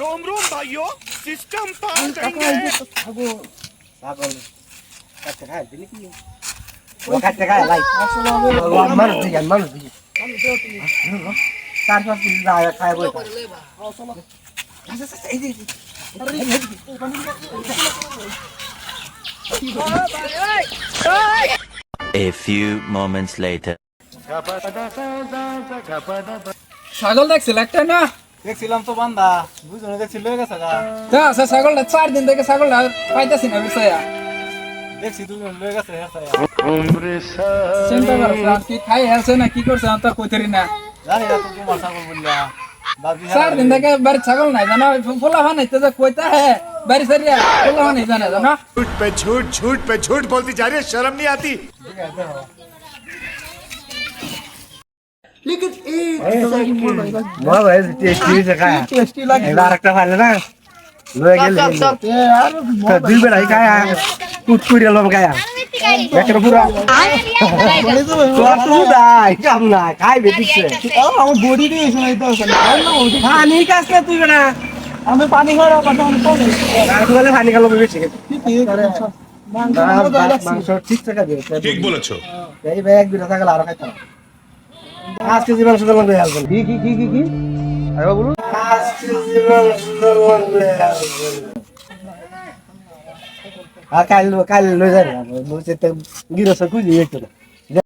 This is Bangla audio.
रोम रोम भाइयों सिस्टम पास करेंगे ছাগল কাটতে খায় দিলি কি ও কাটতে খায় লাই মানুষ দিকে চার পাঁচ পিস খায় বই A few moments later. ছাগল দেখছিল একটা না দেখছিলাম তো বান্দা বুঝুন দেখছি লয়ে গেছে গা তা আছে ছাগলটা 4 দিন থেকে ছাগলটা পাইতাছি না বিষয়া দেখছি দুজন লয়ে গেছে চিন্তা করছ কি খাই আছে না কি করছে আমি তো কইতেরি না জানি না তো তোমার ছাগল বললা বাকি 4 দিন থেকে বাড়ি ছাগল নাই জানো ফুলা বানাই তো কইতা হে বাড়ি সারিয়া ফুলা বানাই জানা জানো झूठ पे झूठ बोलती जा रही है शर्म नहीं आती মা ভাই টেস্টি হইছে খায় টেস্টি লাগে এবার একটা ভালো না লয়ে গেল দুই বেলাই খায় কুটকুড়ি লব খায় একটা পুরা তো দাই কাম না খাইবে দিছে আমার বডি দিয়ে এসে নাই তো পানি কাছে তুই না আমি পানি খাওয়া কথা আমি তো আর বলে পানি খালো বেশি মাংস মাংস ঠিক টাকা দিয়ে ठीक बोलेছো এই ভাই এক দুটা টাকা আর খাইতাম 5 কেজি মাংস লাগবে আসবেন কি আরে বলুন 5 কেজি মাংস লাগবে আর কাল লই যাবে বলছে তো গিরস কুজি একটু